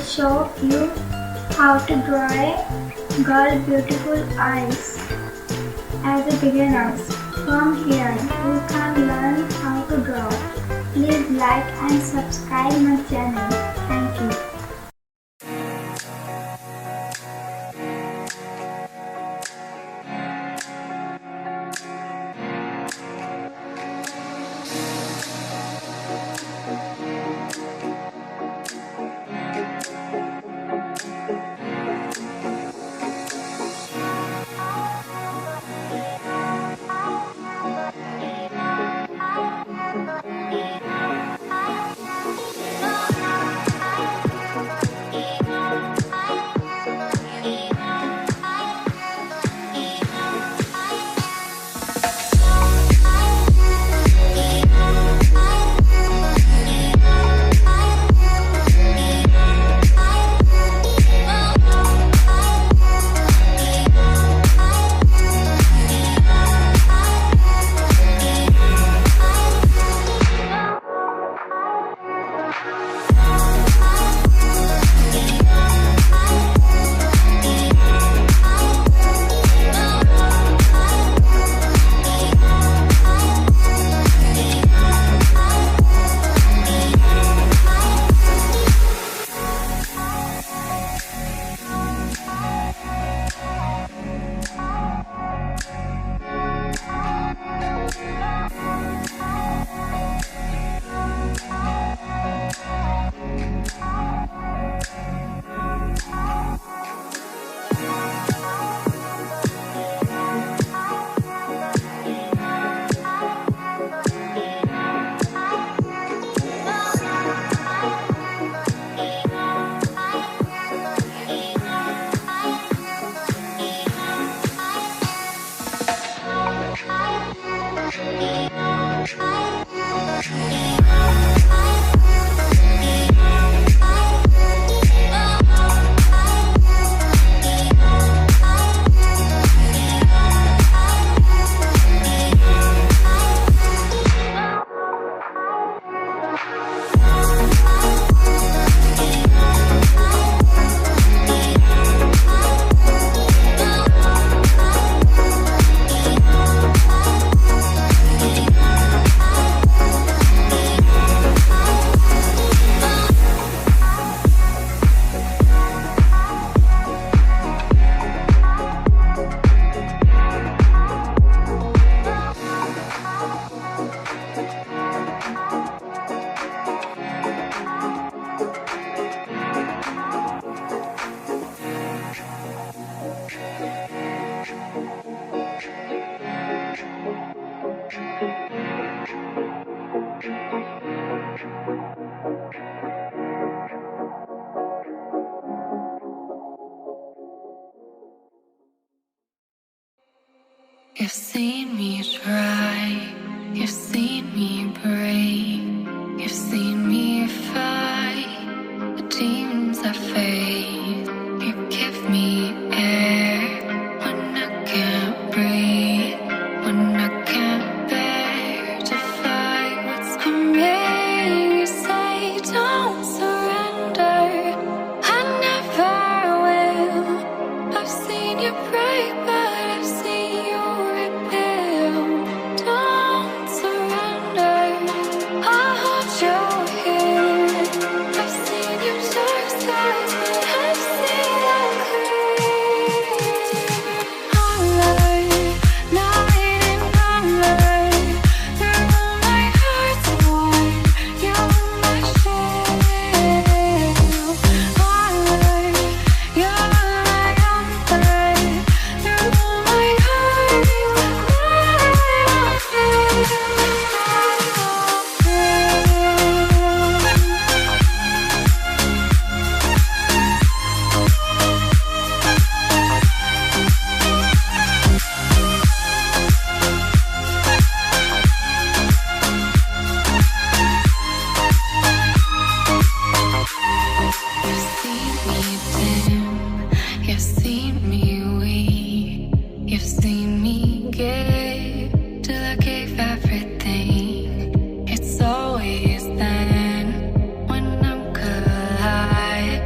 show you how to draw a girl beautiful eyes as a beginner. From here, you can learn how to draw. Please like and subscribe my channel. Thank you. You've seen me try, you've seen me break, you've seen me fight the demons I face. You give me air when I can't breathe, when I can't bear to fight what's coming. You say don't surrender, I never will. I've seen you break, but I've seen you rebuild. Don't surrender, I'll hold you here. I've seen you dark sides, but I've seen them clear. Highlight, night and number, through my heart's wide, you're my shield. Highlight, you're my umbrella, through my heart, you've seen me dim, you've seen me weak, you've seen me give till I gave everything. It's always then when I'm collide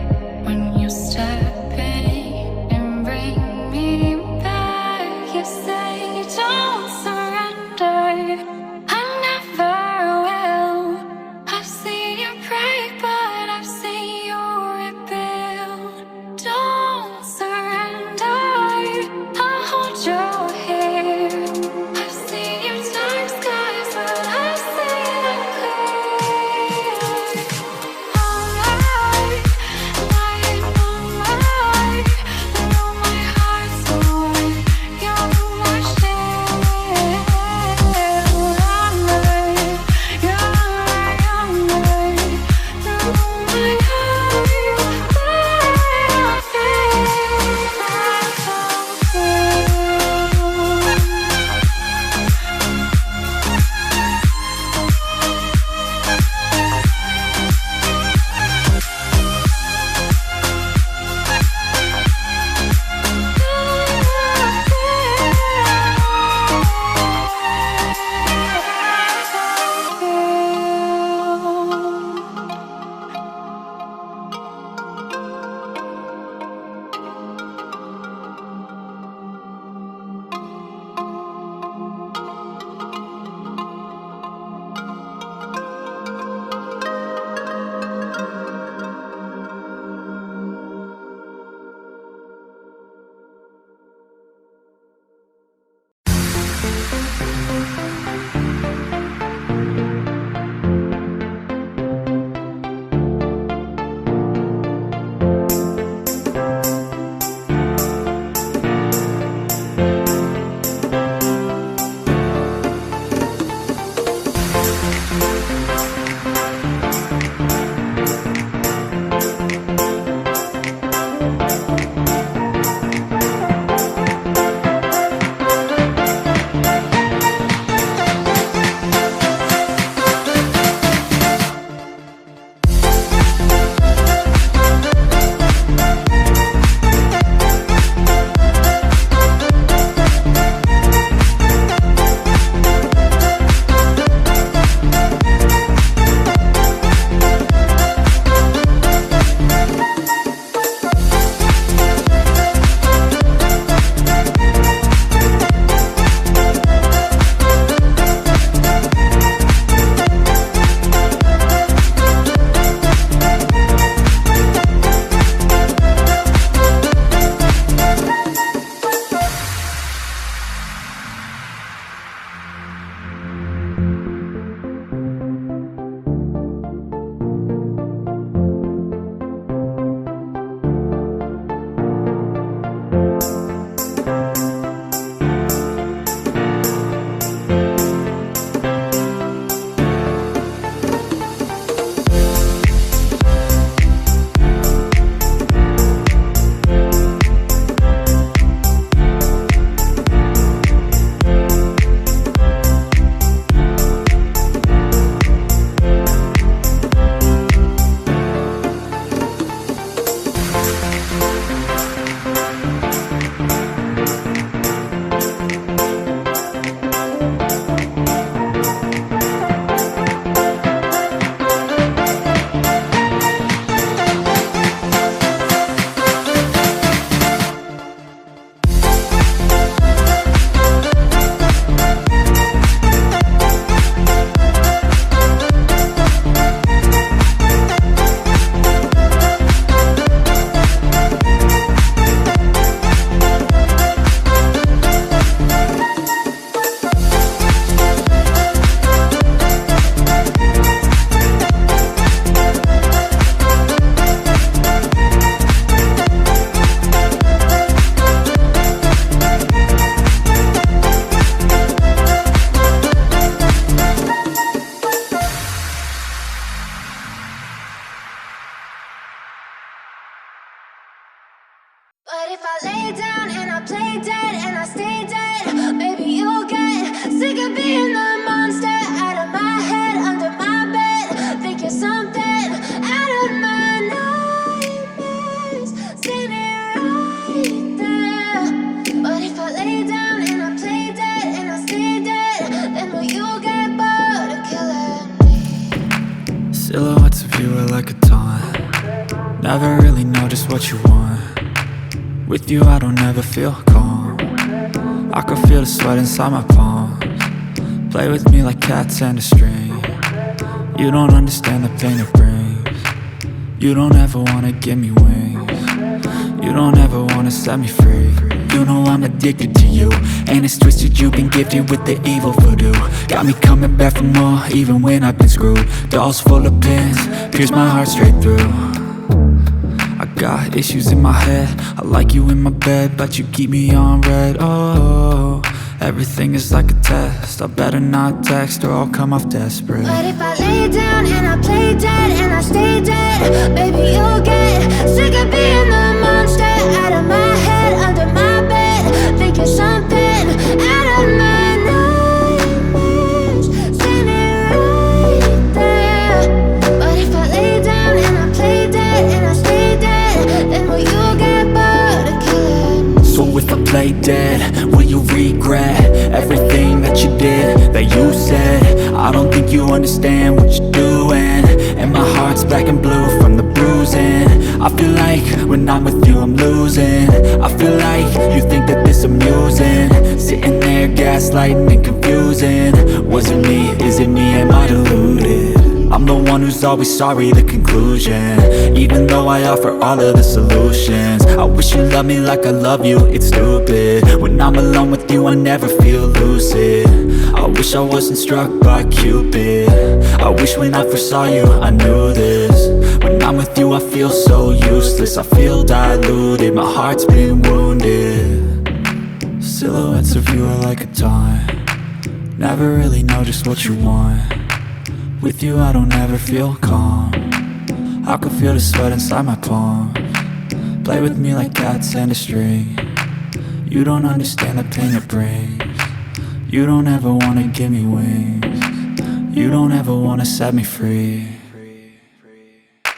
But if I lay down and I play dead and I stay dead, maybe you'll get sick of being the monster out of my head, under my bed. Think you're something out of my nightmares, standing right there. But if I lay down and I play dead and I stay dead, then will you get bored of killing me? Silhouettes of you are like a taunt. Never really know just what you want. With you I don't ever feel calm. I can feel the sweat inside my palms. Play with me like cats and a string. You don't understand the pain it brings. You don't ever wanna give me wings. You don't ever wanna set me free. You know I'm addicted to you, and it's twisted, you've been gifted with the evil voodoo. Got me coming back for more, even when I've been screwed. Dolls full of pins, pierce my heart straight through. I got issues in my head, I like you in my bed, but you keep me on red. Oh, everything is like a test. I better not text or I'll come off desperate. But if I lay down and I play dead and I stay dead, baby you'll get sick of being the monster out of my head, under my bed. Think you're something out of my nightmares, standing right there. But if I lay down and I play dead and I stay dead, then will you get bored of killing me? So if I play dead, will you regret everything that you did, that you said? I don't think you understand what you're doing, and my heart's black and blue from the bruising. I feel like when I'm with you I'm losing. I feel like you think that this amusing, sitting there gaslighting and confusing. Was it me? Is it me? Am I deluded? I'm I'm the one who's always sorry, the conclusion. Even though I offer all of the solutions, I wish you loved me like I love you, it's stupid. When I'm alone with you, I never feel lucid. I wish I wasn't struck by Cupid. I wish when I first saw you, I knew this. When I'm with you, I feel so useless. I feel diluted, my heart's been wounded. Silhouettes of you are like a taunt. Never really know just what you want. With you, I don't ever feel calm. I can feel the sweat inside my palms. Play with me like cats and a string. You don't understand the pain it brings. You don't ever wanna give me wings. You don't ever wanna set me free.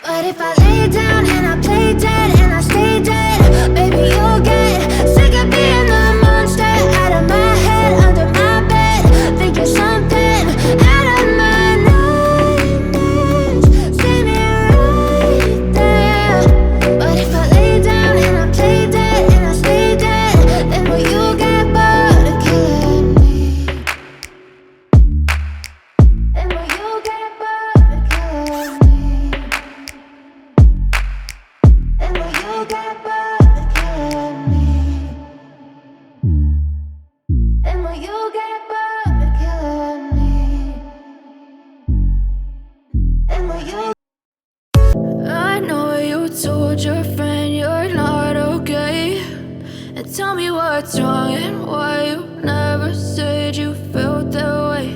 But if I lay down and I play dead and I stay dead, maybe you'll get sick of being the monster out of my head, under my bed, thinking something out of my nightmares. See me right there. But if I lay down and I play dead and I stay dead, then will you get bored of killing me? Then will you get bored of killing me? And will you get bored of killing me? And will you get bored of killing me? And will you? I know you told your friend you're not okay, and tell me what's wrong and why you never said you felt that way.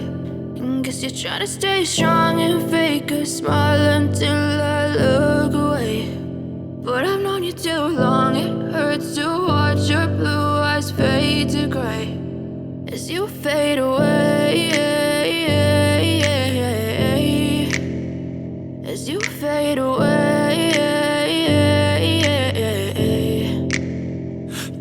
And guess you're trying to stay strong and fake a smile until I look away. But I've known you too long, it hurts to watch your blue eyes fade to gray as you fade away, as you fade away.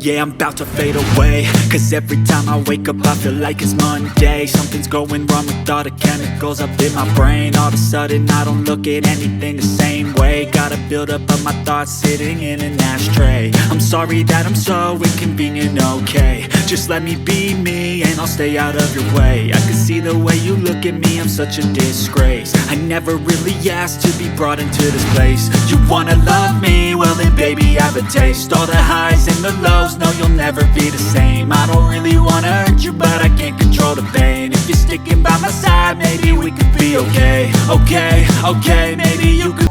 Yeah, I'm about to fade away, cause every time I wake up I feel like it's Monday. Something's going wrong with all the chemicals up in my brain. All of a sudden I don't look at anything the same way. Gotta build up of my thoughts sitting in an ashtray. I'm sorry that I'm so inconvenient, okay. Just let me be me and I'll stay out of your way. I can see the way you look at me, I'm such a disgrace. I never really asked to be brought into this place. You wanna love me? Well then baby I have a taste. All the highs and the lows, no you'll never be the same. I don't really wanna hurt you but I can't control the pain. If you're sticking by my side maybe we could be okay. Okay, maybe you could